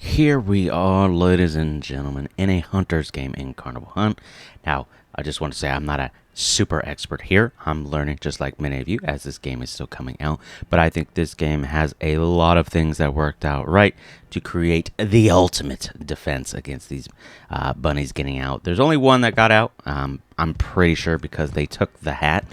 Here we are, ladies and gentlemen, in a hunter's game in Carnival Hunt. Now, I just want to say I'm not a super expert here. I'm learning just like many of you as this game is still coming out. But I think this game has a lot of things that worked out right to create the ultimate defense against these bunnies getting out. There's only one that got out, I'm pretty sure, because they took the hat.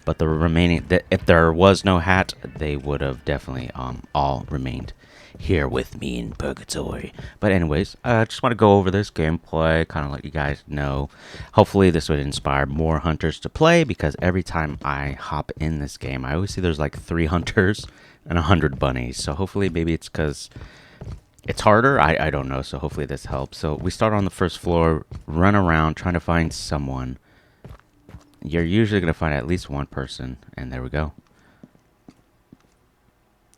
But the remaining, if there was no hat, they would have definitely all remained here with me in purgatory. But anyways, I just want to go over this gameplay, kind of let you guys know. Hopefully this would inspire more hunters to play, because every time I hop in this game, I always see there's like 3 hunters and 100 bunnies. So hopefully maybe it's because it's harder. I don't know. So hopefully this helps. So we start on the first floor, run around trying to find someone. You're usually going to find at least one person, and there we go.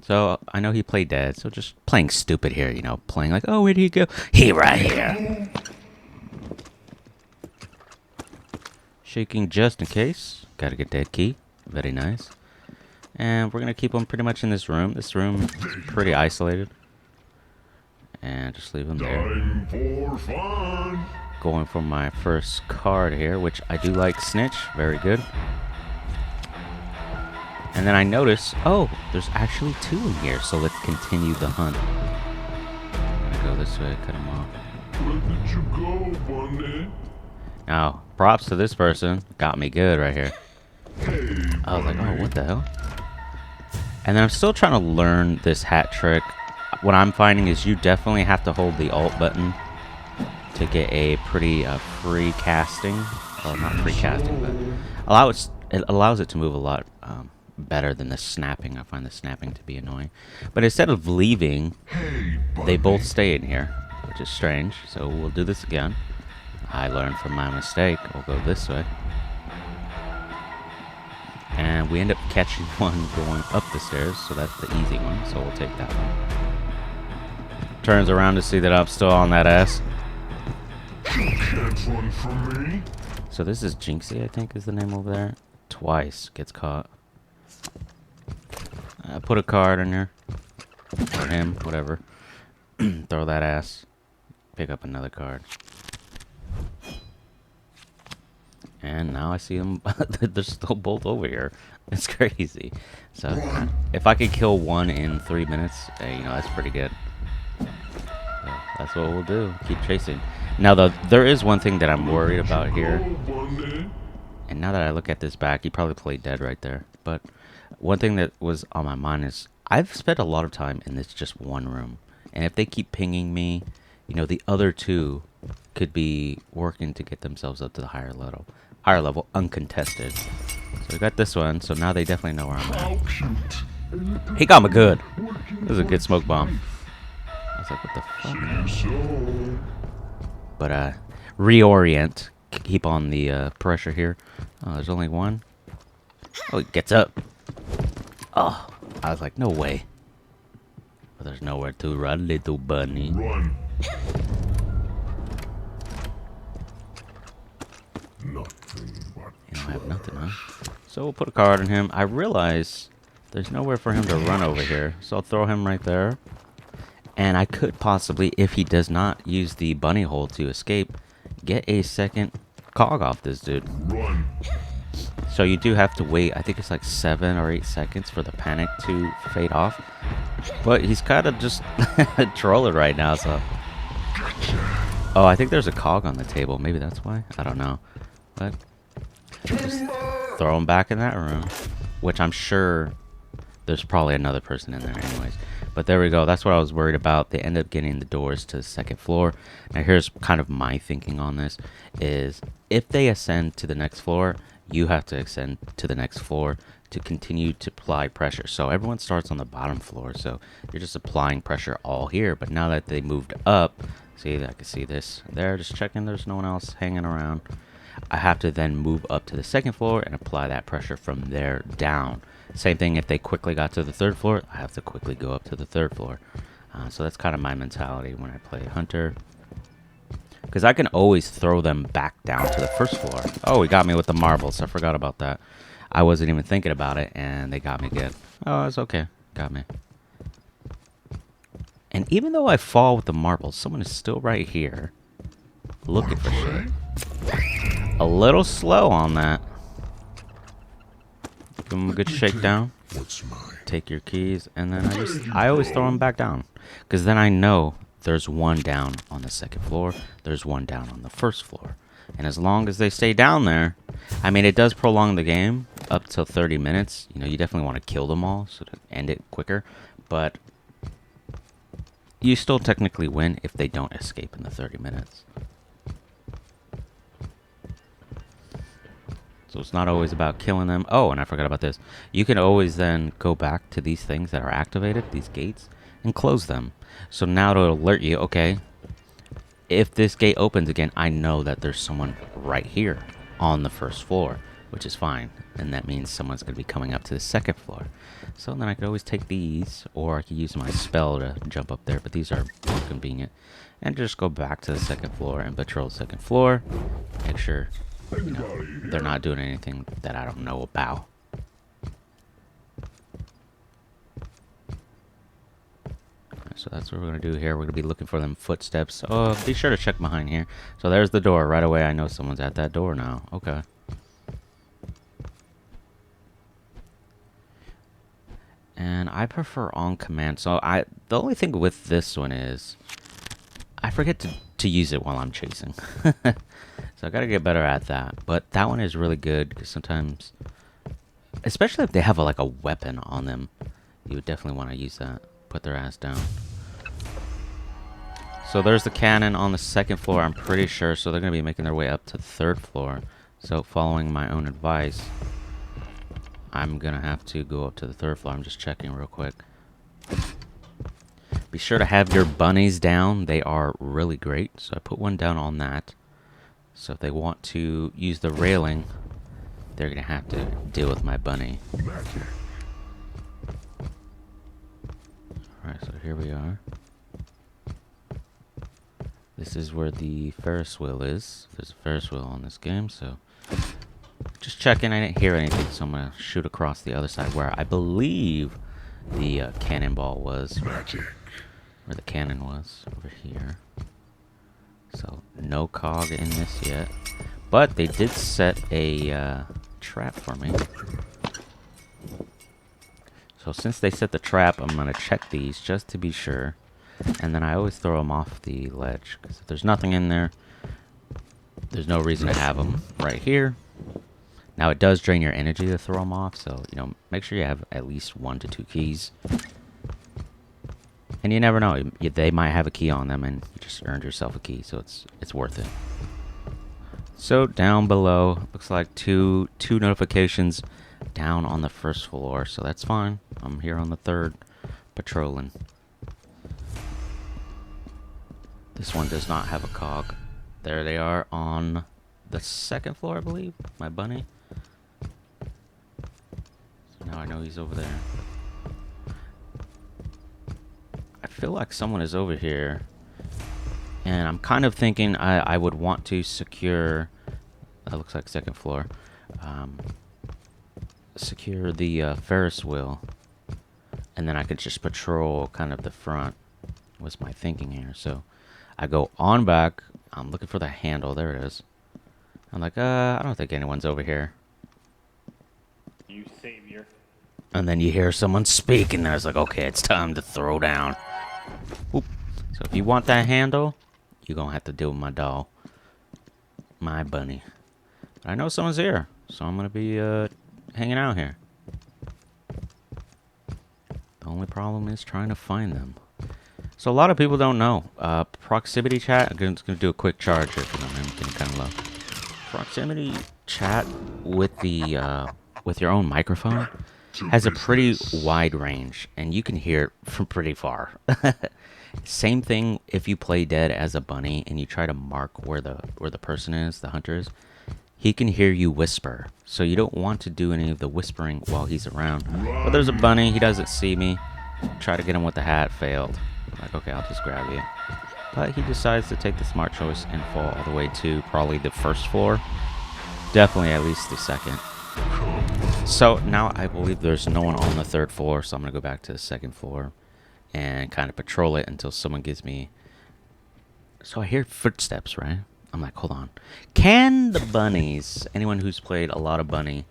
So, I know he played dead, so just playing stupid here, you know, playing like, oh, where did he go? He right here. Shaking just in case. Gotta get that key. Very nice. And we're gonna keep him pretty much in this room. This room is pretty isolated. And just leave him there. Time for fun. Going for my first card here, which I do like Snitch. Very good. And then I notice, oh, there's actually 2 in here, so let's continue the hunt. I'm gonna go this way, cut him off. Where did you go, Bunny? Now, props to this person. Got me good right here. Hey, I was like, oh, Bunny. what the hell? And then I'm still trying to learn this hat trick. What I'm finding is you definitely have to hold the alt button to get a pretty free casting. Or not free casting, but it allows it to move a lot better than the snapping. I find the snapping to be annoying. But instead of leaving, Hey, they Bunny. both stay in here, which is strange. So we'll do this again. I learned from my mistake. We'll go this way. And we end up catching one going up the stairs, so that's the easy one. So we'll take that one. Turns around to see that I'm still on that ass. You can't run from me. So this is Jinxie, I think is the name over there. Twice gets caught. Put a card in here. Or him, whatever. Throw that ass. Pick up another card. And now I see them. They're still both over here. It's crazy. So if I could kill one in 3 minutes, you know, that's pretty good. So that's what we'll do. Keep chasing. Now, there is one thing that I'm worried about here. Go, Bunny. And now that I look at this back, he probably played dead right there. But one thing that was on my mind is I've spent a lot of time in this just one room. And if they keep pinging me, you know, the other 2 could be working to get themselves up to the higher level, uncontested. So we got this one, so now they definitely know where I'm How at. cute. He got me good. This is a good smoke bomb. I was like, what the fuck? So, But, reorient. Keep on the pressure here. Oh, there's only one. Oh, he gets up. Oh, I was like, no way. But there's nowhere to run, little bunny. run. Nothing but You don't have nothing, huh? So we'll put a card on him. I realize there's nowhere for him to run over here. So I'll throw him right there. And I could possibly, if he does not use the bunny hole to escape, get a second cog off this dude. run. So you do have to wait, I think it's like 7 or 8 seconds for the panic to fade off. But he's kind of just trolling right now, so. Oh, I think there's a cog on the table. Maybe that's why. I don't know. But just throw him back in that room. Which I'm sure there's probably another person in there anyways. But there we go. That's what I was worried about. They end up getting the doors to the 2nd floor. Now here's kind of my thinking on this. Is if they ascend to the next floor, you have to ascend to the next floor to continue to apply pressure. So everyone starts on the bottom floor. So you're just applying pressure all here. But now that they moved up, see, I can see this there. Just checking there's no one else hanging around. I have to then move up to the 2nd floor and apply that pressure from there down. Same thing if they quickly got to the 3rd floor, I have to quickly go up to the 3rd floor. So that's kind of my mentality when I play Hunter. Because I can always throw them back down to the 1st floor. Oh, he got me with the marbles. I forgot about that. I wasn't even thinking about it, and they got me good. Oh, it's okay. Got me. And even though I fall with the marbles, someone is still right here looking for shit. A little slow on that. Give them a good shakedown. What's mine? Take your keys, and then I always throw them back down, because then I know there's one down on the second floor, there's one down on the first floor, and as long as they stay down there, I mean, it does prolong the game up to 30 minutes. You know, you definitely want to kill them all so to end it quicker, but you still technically win if they don't escape in the 30 minutes. So it's not always about killing them. Oh, and I forgot about this. You can always then go back to these things that are activated, these gates, and close them. So now it'll alert you, okay, if this gate opens again, I know that there's someone right here on the first floor, which is fine. And that means someone's going to be coming up to the second floor. So then I could always take these, or I could use my spell to jump up there, but these are more convenient. And just go back to the second floor and patrol the second floor. Make sure, you know, they're not doing anything that I don't know about. So that's what we're going to do here. We're going to be looking for them footsteps. Oh, be sure to check behind here. So there's the door. Right away, I know someone's at that door now. Okay. And I prefer on command. So the only thing with this one is I forget to use it while I'm chasing. So I got to get better at that. But that one is really good because sometimes, especially if they have like a weapon on them, you would definitely want to use that. Put their ass down. So there's the cannon on the second floor, I'm pretty sure. So they're going to be making their way up to the third floor. So following my own advice, I'm going to have to go up to the third floor. I'm just checking real quick. Be sure to have your bunnies down. They are really great. So I put one down on that. So if they want to use the railing, they're going to have to deal with my bunny. Alright, so here we are. This is where the Ferris wheel is. There's a Ferris wheel on this game, so just checking. I didn't hear anything, so I'm gonna shoot across the other side where I believe the cannonball was. Magic. Where the cannon was, over here. So no cog in this yet, but they did set a trap for me. So since they set the trap, I'm going to check these just to be sure. And then I always throw them off the ledge. Because if there's nothing in there, there's no reason to have them right here. Now it does drain your energy to throw them off. So, you know, make sure you have at least 1 to 2 keys. And you never know. They might have a key on them and you just earned yourself a key. So it's worth it. So down below, looks like two notifications down on the first floor, so that's fine. I'm here on the third, patrolling. This one does not have a cog. There they are on the second floor, I believe. My bunny. So now I know he's over there. I feel like someone is over here. And I'm kind of thinking I would want to secure... That looks like second floor. Secure the Ferris wheel, and then I could just patrol kind of the front was my thinking here. So I go on back, I'm looking for the handle. There it is. I'm like, I don't think anyone's over here. You savior. And then you hear someone speak, and there's like, okay, it's time to throw down. Whoop. So if you want that handle, you're gonna have to deal with my doll, my bunny. But I know someone's here, so I'm gonna be hanging out here. The only problem is trying to find them. So a lot of people don't know. Proximity chat, I'm just gonna do a quick charge here for them. I'm getting kind of low. Proximity chat with the with your own microphone has a pretty wide range, and you can hear it from pretty far. Same thing if you play dead as a bunny and you try to mark where the person is, the hunter is. He can hear you whisper, so you don't want to do any of the whispering while he's around. But there's a bunny, he doesn't see me. Try to get him with the hat, failed. Like, okay, I'll just grab you. But he decides to take the smart choice and fall all the way to probably the first floor. Definitely at least the second. So now I believe there's no one on the third floor, so I'm going to go back to the second floor. and kind of patrol it until someone gives me. So I hear footsteps, right? I'm like, hold on. Can the bunnies, anyone who's played a lot of Bunny,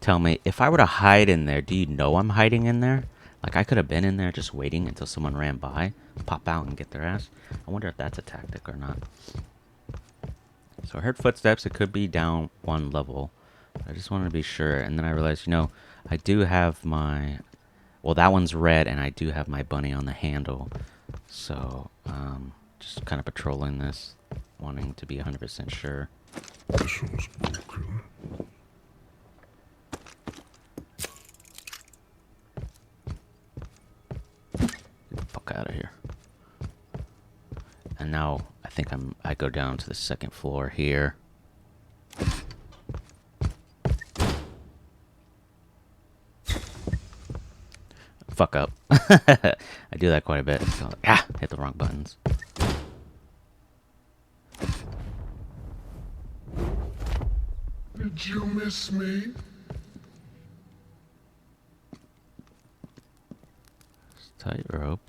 tell me if I were to hide in there, do you know I'm hiding in there? Like I could have been in there just waiting until someone ran by, pop out and get their ass. I wonder if that's a tactic or not. So I heard footsteps. It could be down one level. I just wanted to be sure. And then I realized, you know, I do have my... Well, that one's red, and I do have my bunny on the handle. So, just kind of patrolling this, wanting to be 100% sure. This one's broken. Get the fuck out of here. And now I think I go down to the second floor here. Fuck up. I do that quite a bit. So, hit the wrong buttons. Did you miss me? Tightrope.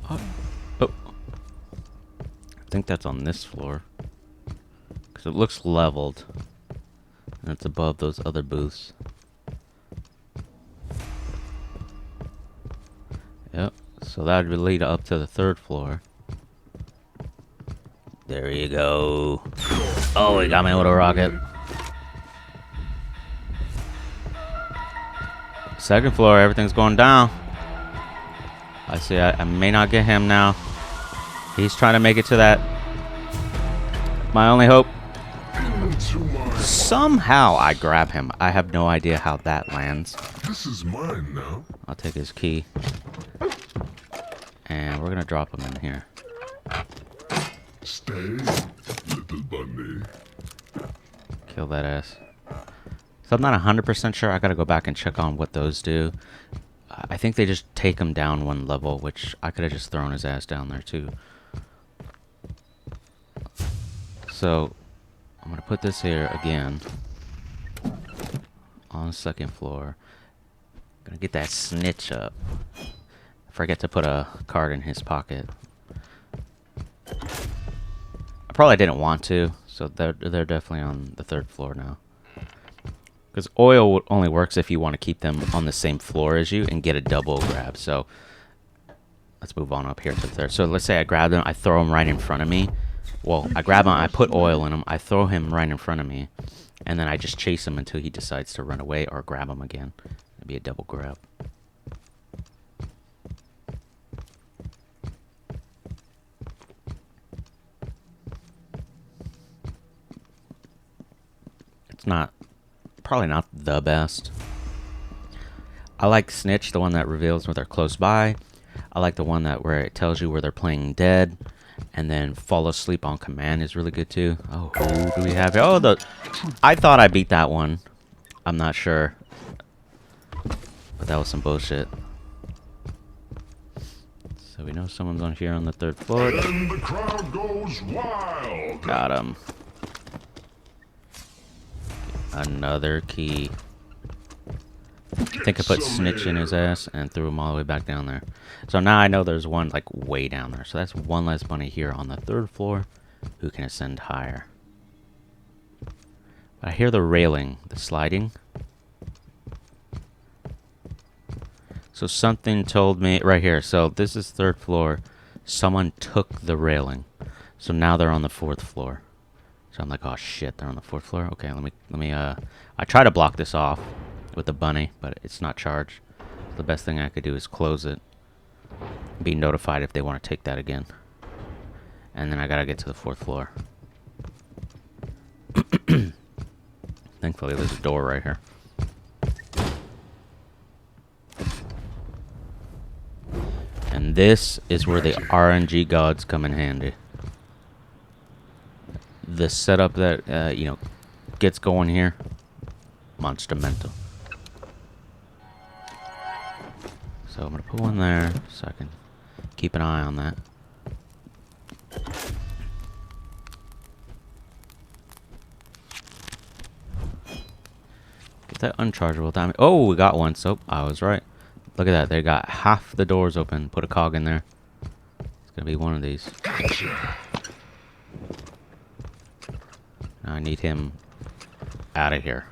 Oh. I think that's on this floor. Because it looks leveled. And it's above those other booths. Yep. So that would lead up to the third floor. There you go. Oh, he got me with a rocket. Second floor, everything's going down. I see, I may not get him now. He's trying to make it to that. My only hope. Somehow I grab him. I have no idea how that lands. This is mine now. I'll take his key. And we're gonna drop him in here. Stay, little bunny. Kill that ass. So I'm not 100% sure. I gotta go back and check on what those do. I think they just take him down one level, which I could have just thrown his ass down there too. So I'm gonna put this here again on the second floor. Gonna get that snitch up. Forget to put a card in his pocket. I probably didn't want to, so they're definitely on the third floor now. Because oil only works if you want to keep them on the same floor as you and get a double grab. So let's move on up here to the third. So let's say I grab them, I throw him right in front of me. Well, I grab him, I put oil in him, I throw him right in front of me, and then I just chase him until he decides to run away or grab him again. It'd be a double grab. It's probably not the best. I like Snitch, the one that reveals when they're close by. I like the one where it tells you where they're playing dead. And then Fall Asleep on Command is really good too. Oh, who do we have here? Oh, I thought I beat that one. I'm not sure. But that was some bullshit. So we know someone's on here on the third floor. And the crowd goes wild. Got him. Another key. I think I put Snitch in his ass and threw him all the way back down there. So now I know there's one like way down there. So that's one less bunny here on the third floor who can ascend higher. I hear the railing, the sliding. So something told me right here. So this is third floor. Someone took the railing. So now they're on the fourth floor. So I'm like, oh shit, they're on the fourth floor. Okay, let me I try to block this off with the bunny, but it's not charged. The best thing I could do is close it. Be notified if they want to take that again. And then I gotta get to the fourth floor. Thankfully, there's a door right here. And this is where the RNG gods come in handy. The setup that, you know, gets going here. Monster mental. So I'm gonna put one there so I can keep an eye on that. Get that unchargeable damage. Oh, we got one. So I was right. Look at that. They got half the doors open. Put a cog in there. It's gonna be one of these. I need him out of here.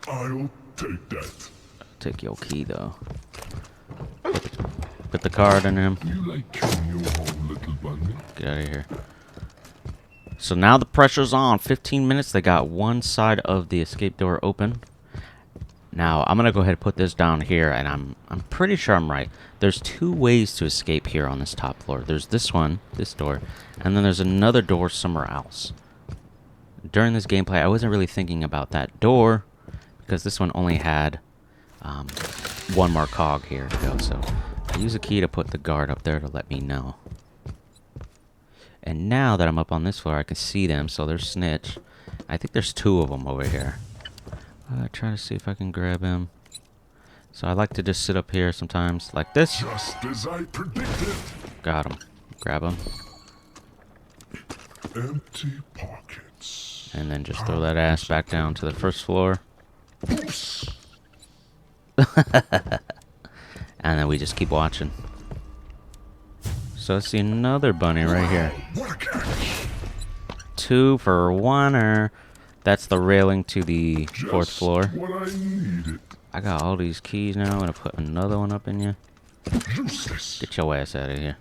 I'll take that. Take your key though. Put the card in him. You like killing your own little bunny? Get out of here. So now the pressure's on. 15 minutes. They got one side of the escape door open. Now I'm gonna go ahead and put this down here, and I'm pretty sure I'm right. There's two ways to escape here on this top floor. There's this one, this door, and then there's another door somewhere else. During this gameplay, I wasn't really thinking about that door because this one only had one more cog here to go. So I use a key to put the guard up there to let me know. And now that I'm up on this floor, I can see them. So there's Snitch. I think there's two of them over here. Try to see if I can grab him. So I like to just sit up here sometimes like this. Just as I predicted. Got him. Grab him. Empty pockets. And then just throw that ass back down to the first floor. Oops. And then we just keep watching. So I see another bunny right here. What a catch. 2 for 1-er. That's the railing to the fourth Just floor. what I needed. I got all these keys now. I'm gonna put another one up in you. Useless. Get your ass out of here.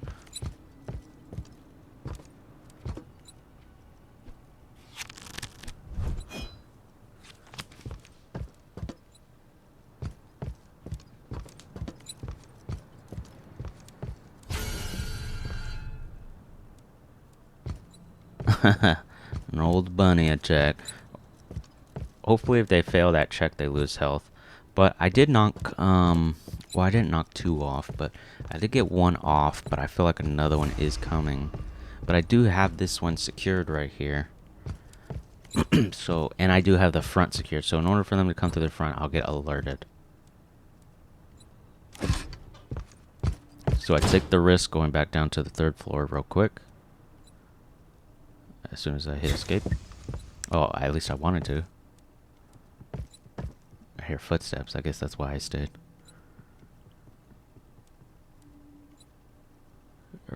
An old bunny attack. Hopefully if they fail that check, they lose health. But I did knock, well, I didn't knock 2 off, but I did get 1 off, but I feel like another one is coming. But I do have this one secured right here. So, and I do have the front secured. So in order for them to come to the front, I'll get alerted. So I take the risk going back down to the 3rd floor real quick. As soon as I hit escape. Oh, at least I wanted to. I hear footsteps. I guess that's why I stayed.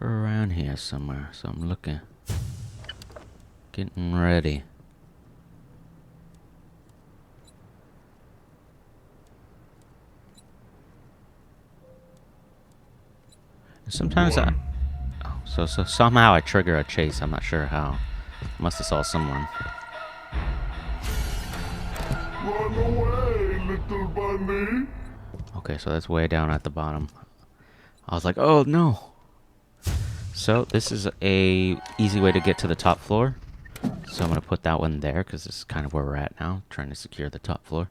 Around here somewhere. So I'm looking. Getting ready. Sometimes I... Oh, so somehow I trigger a chase. I'm not sure how. Must have saw someone. Run away, little bunny. Okay, so that's way down at the bottom. I was like, oh no. So this is a easy way to get to the top floor. So I'm gonna put that one there because this is kind of where we're at now, trying to secure the top floor.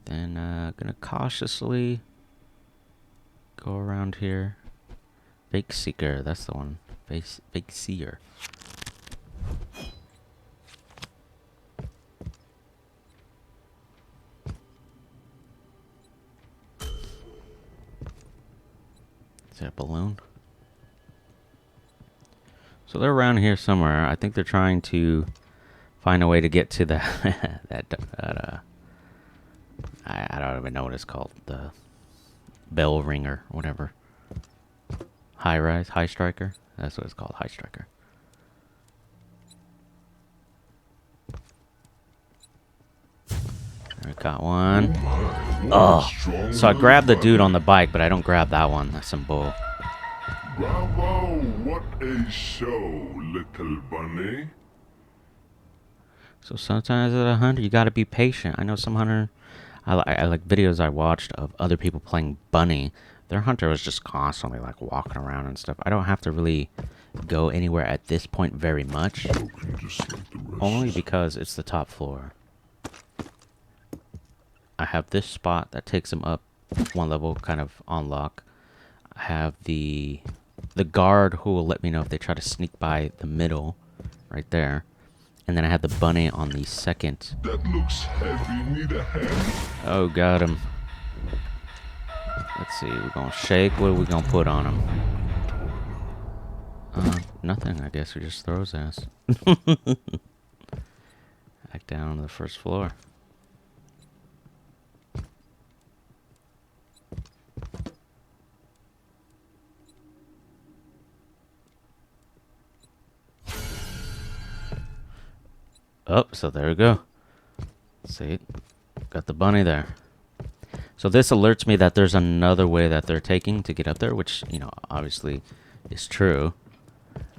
Then gonna cautiously go around here. Fake Seeker, that's the one. Fake Seer. Is that a balloon? So they're around here somewhere. I think they're trying to find a way to get to that I don't even know what it's called. The bell ringer, whatever. High striker. That's what it's called, high striker. I got one. Oh, so I grabbed the dude on the bike, but I don't grab that one. That's some bull. Bravo, what a show, little bunny. So sometimes as a hunter, you gotta be patient. I know some hunter, I like videos I watched of other people playing bunny. Their hunter was just constantly like walking around and stuff. I don't have to really go anywhere at this point very much. Just like the rest. Only because it's the top floor. I have this spot that takes them up 1 level, kind of on lock. I have the guard who will let me know if they try to sneak by the middle, right there. And then I have the bunny on the second. That looks heavy. Need a hand? Oh, got him. Let's see. We're going to shake. What are we going to put on him? Nothing. I guess we just throw his ass. Back down to the first floor. Oh, so there we go. See, got the bunny there. So this alerts me that there's another way that they're taking to get up there, which, you know, obviously is true.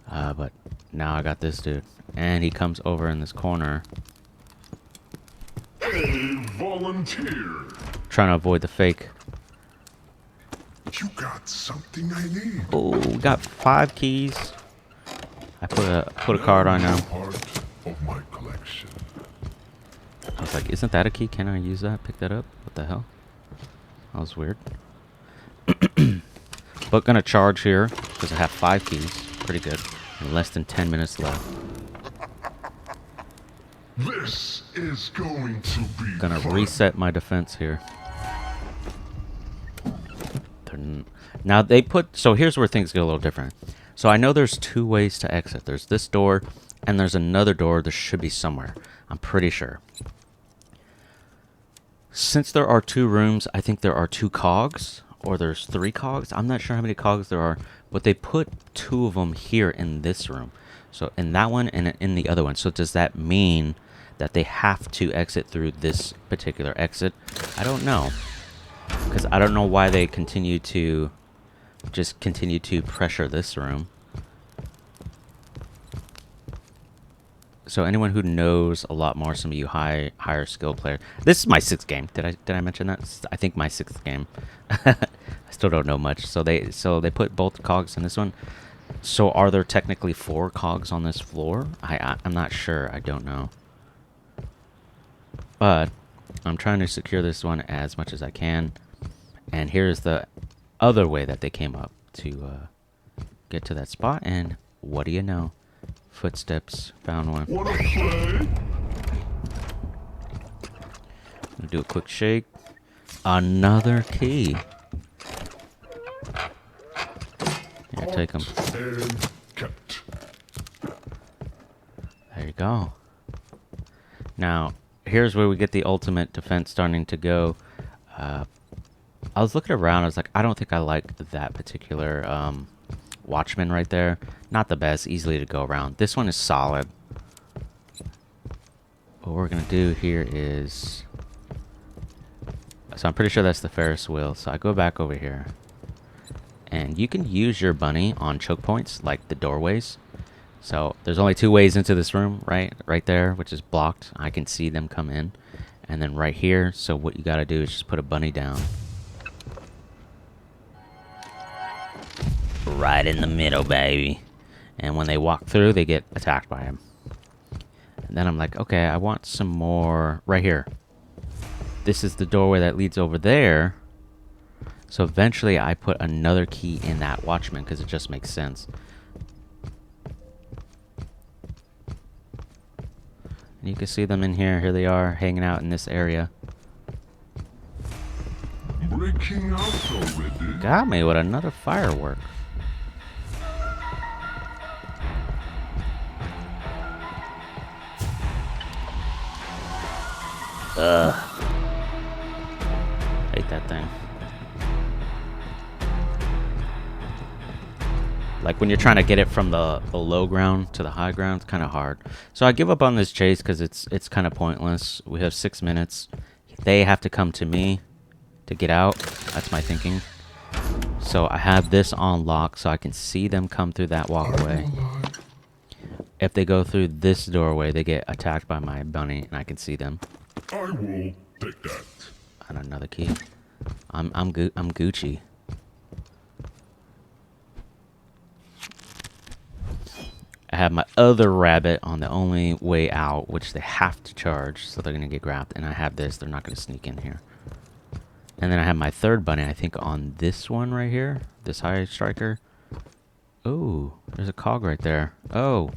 But now I got this dude. And he comes over in this corner. Hey, volunteer. Trying to avoid the fake. You got something I need. Oh, we got 5 keys. I put a card on now. Part of my collection. I was like, isn't that a key? Can I use that? Pick that up? What the hell? That was weird. But gonna charge here because I have 5 keys. Pretty good. And less than 10 minutes left. This is going to be Gonna fun. reset my defense here. Now they put, so here's where things get a little different. So I know there's 2 ways to exit. There's this door and there's another door that should be somewhere. I'm pretty sure. Since there are 2 rooms, I think there are 2 cogs, or there's 3 cogs. I'm not sure how many cogs there are, but they put 2 of them here in this room. So in that one and in the other one. So does that mean that they have to exit through this particular exit? I don't know. Because I don't know why they continue to pressure this room. So anyone who knows a lot more, some of you higher skill players. This is my 6th game. Did I mention that? I think my 6th game. I still don't know much. So they put both cogs in this one. So are there technically 4 cogs on this floor? I'm not sure. I don't know. But I'm trying to secure this one as much as I can. And here's the other way that they came up to get to that spot. And what do you know? Footsteps. Found one. Wanna play? Gonna do a quick shake. Another key. Here, take them. And kept. There you go. Now, here's where we get the ultimate defense starting to go. I was looking around. I was like, I don't think I like that particular watchman right there. Not the best. Easily to go around. This one is solid. What we're going to do here is... So I'm pretty sure that's the Ferris wheel. So I go back over here. And you can use your bunny on choke points, like the doorways. So there's only 2 ways into this room, right? Right there, which is blocked. I can see them come in. And then right here, so what you got to do is just put a bunny down. Right in the middle, baby. And when they walk through, they get attacked by him. And then I'm like, okay, I want some more right here. This is the doorway that leads over there. So eventually I put another key in that watchman because it just makes sense. And you can see them in here. Here they are hanging out in this area. Breaking out already. Got me with another firework. Hate that thing. Like when you're trying to get it from the low ground to the high ground, it's kind of hard. So I give up on this chase because it's kind of pointless. We have 6 minutes. They have to come to me to get out. That's my thinking. So I have this on lock so I can see them come through that walkway. If they go through this doorway, they get attacked by my bunny, and I can see them. I will take that. And another key. I'm Gucci. I have my other rabbit on the only way out, which they have to charge, so they're gonna get grabbed. And I have this; they're not gonna sneak in here. And then I have my 3rd bunny, I think, on this one right here, this high striker. Oh, there's a cog right there. Oh.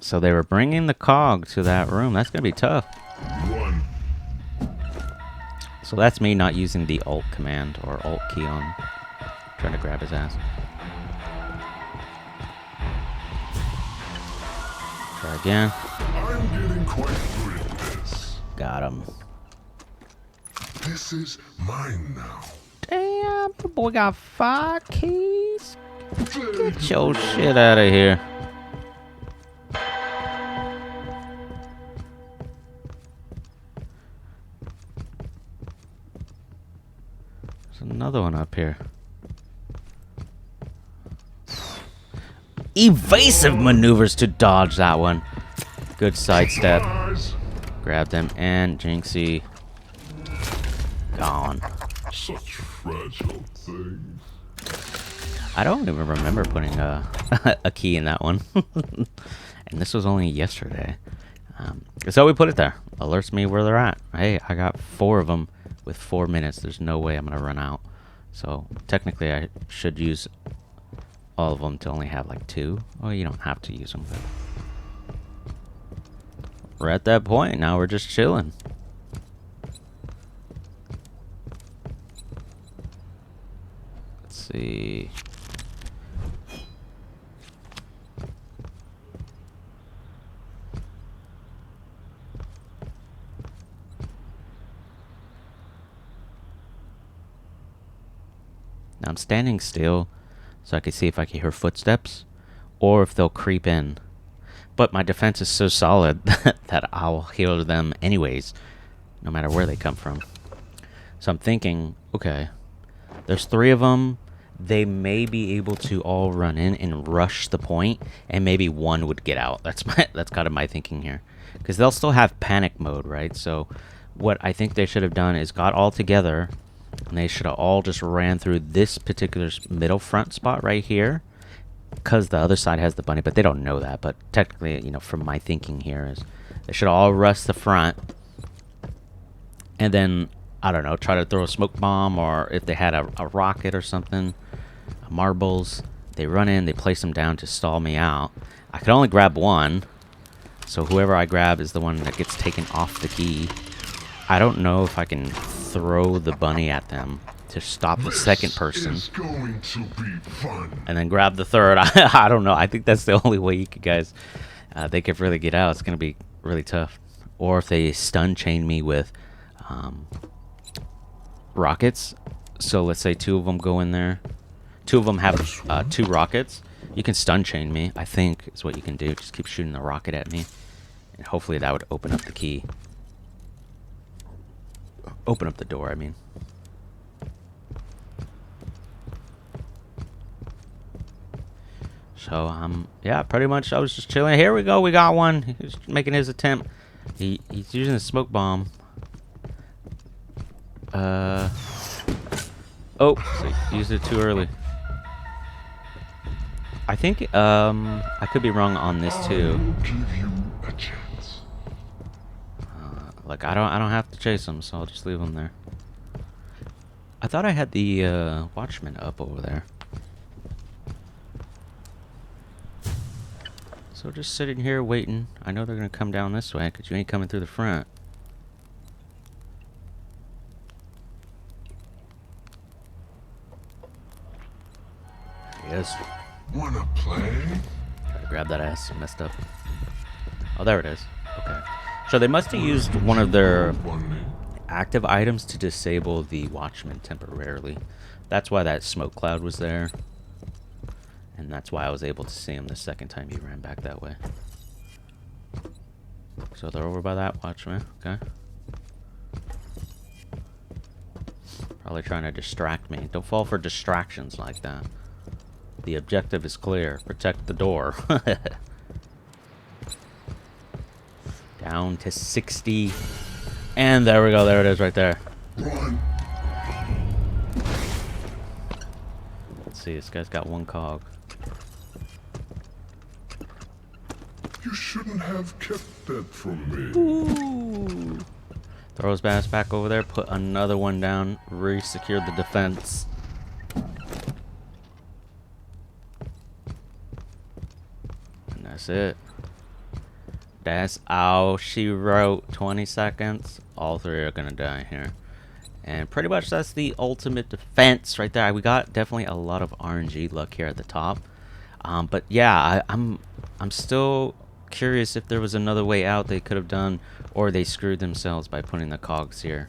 So they were bringing the cog to that room. That's gonna be tough. Run. So that's me not using the alt command or alt key on trying to grab his ass. Try again. I'm getting quite good at this. Got him. This is mine now. Damn, the boy got 5 keys. There Get your shit out of here. There's another one up here. Evasive maneuvers to dodge that one. Good sidestep. Surprise. Grab them and Jinxie. Gone. Such fragile things. I don't even remember putting a, a key in that one. And this was only yesterday. So we put it there. Alerts me where they're at. Hey, I got 4 of them with 4 minutes. There's no way I'm going to run out. So technically I should use all of them to only have like 2. Oh, you don't have to use them. But we're at that point. Now we're just chilling. Let's see. Now I'm standing still so I can see if I can hear footsteps or if they'll creep in. But my defense is so solid that I'll heal them anyways, no matter where they come from. So I'm thinking, okay, there's 3 of them. They may be able to all run in and rush the point, and maybe 1 would get out. That's kind of my thinking here, because they'll still have panic mode, right? So what I think they should have done is got all together, and they should have all just ran through this particular middle front spot right here, because the other side has the bunny, but they don't know that. But technically, you know, from my thinking here is they should all rush the front, and then I don't know, try to throw a smoke bomb, or if they had a rocket or something, marbles. They run in, they place them down to stall me out. I can only grab 1, so whoever I grab is the one that gets taken off the key. I don't know if I can throw the bunny at them to stop the second person. This is going to be fun. And then grab the third. I don't know. I think that's the only way you could guys, they could really get out. It's going to be really tough. Or if they stun chain me with rockets. So let's say 2 of them go in there. 2 of them have 2 rockets. You can stun chain me, I think, is what you can do. Just keep shooting the rocket at me. And hopefully that would open up the key. Open up the door, I mean. So, yeah, pretty much I was just chilling. Here we go, we got one. He's making his attempt. He's using a smoke bomb. Oh, so he used it too early. I think, I could be wrong on this too. I'll give you a chance. Like, I don't have to chase him, so I'll just leave him there. I thought I had the, watchman up over there. So just sitting here waiting. I know they're gonna come down this way, because you ain't coming through the front. There he is. Wanna play? Try to grab that ass. Messed up. Oh, there it is. Okay. So they must have used one of their Bunny. active items to disable the watchman temporarily. That's why that smoke cloud was there. And that's why I was able to see him the second time he ran back that way. So they're over by that watchman. Okay. Probably trying to distract me. Don't fall for distractions like that. The objective is clear. Protect the door. Down to 60. And there we go. There it is right there. Run. Let's see. This guy's got 1 cog. You shouldn't have kept that from me. Ooh. Throw his ass back over there. Put another one down. Re-secure the defense. And that's it. That's all she wrote. 20 seconds. All three are gonna die here. And pretty much that's the ultimate defense right there. We got definitely a lot of RNG luck here at the top. But yeah, I'm still curious if there was another way out they could have done, or they screwed themselves by putting the cogs here.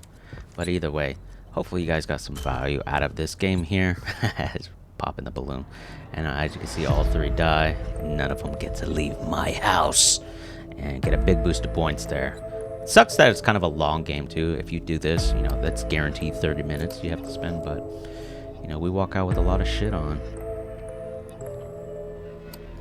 But either way, hopefully you guys got some value out of this game here. Just popping the balloon. And as you can see, all three die. None of them get to leave my house. And get a big boost of points there. Sucks that it's kind of a long game too. If you do this, you know, that's guaranteed 30 minutes you have to spend. But, you know, we walk out with a lot of shit on.